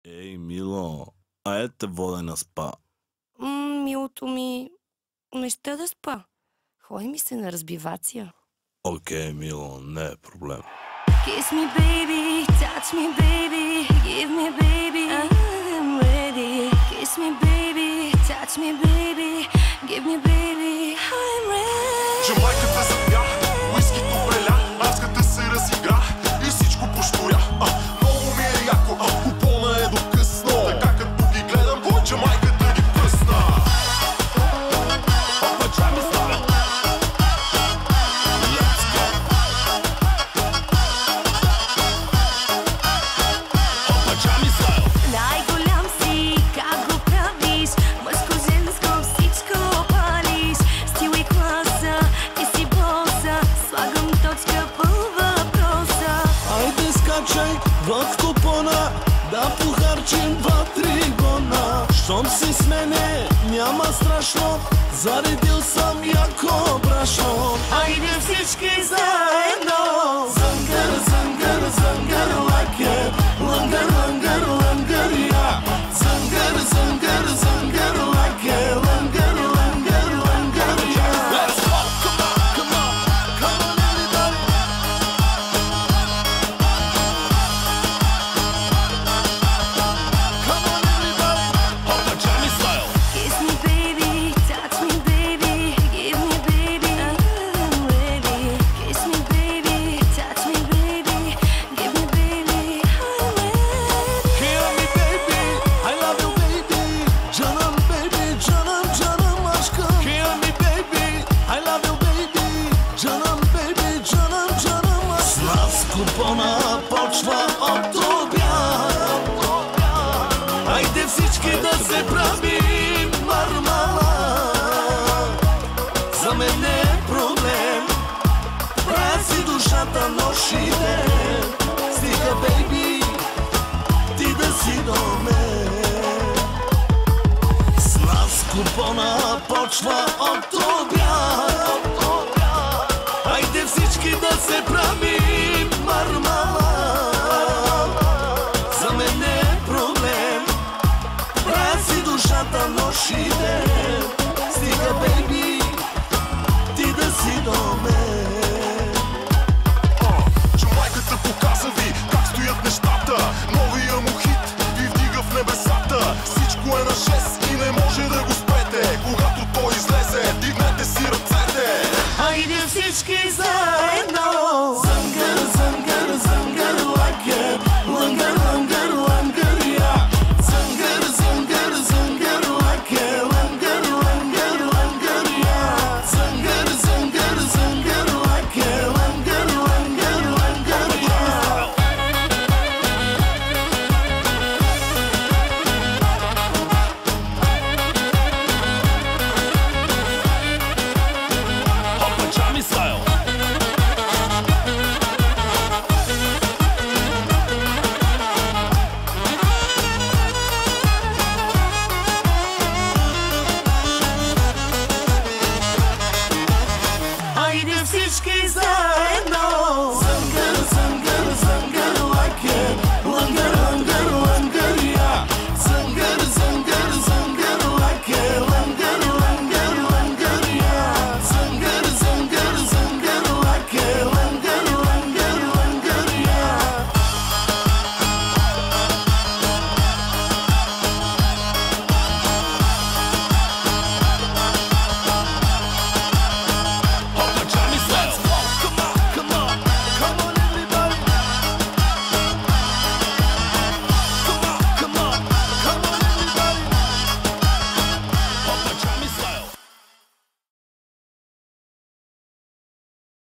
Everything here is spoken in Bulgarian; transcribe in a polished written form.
Ей, мило, айде те вода на спа. Милото ми, не ще да спа. Ходи ми се на разбивация. Окей, мило, не е проблем. Kiss me baby, touch me baby, give me baby, I'm ready. Kiss me baby, touch me baby, give me baby, I'm ready. Джамайката запя, уискито преля, адската се разигра и всичко пошторя. Много ми е яко, купона е до късно. Така като ги гледам, Джамайката ги пръсна. Пападжами става. Let's go. Пападжами става. Най-голям си, как го правиш, мъжко-женско всичко палиш. Стил и класа, ти си боса, слагам точка по въпроса. Айде скачай в купона, да похарчим 2-3 гона. Щом си с мене, няма страшно, заредил съм яко брашно. Айде всички заедно! Зангър, зангър, зангър, лакер, лангър, лангър, лангър, я. Зангър, зангър, зангър, лакер, лангър, лангър, лангър, я. Let's go! Come on, come on, come on everybody! Come on everybody! Пападжами стайл. Kiss me baby, touch me baby, give me baby, I'm ready. Kiss me baby, touch me baby, give me baby, I'm ready. Hear me baby, I love you baby. Canım baby, canım canım aşkım. Hear me baby, I love you baby. Canım baby, canım canım aşkım. С нас купона почва от обяд. Айде всички да се правим мармалад. За мен не е проблем, правя си душата нощ и ден. Стига бейби, ти да си до мен. С нас купона почва от обяд. Айде всички да се правим мармалад. За мен не е проблем, правя си душата нощ и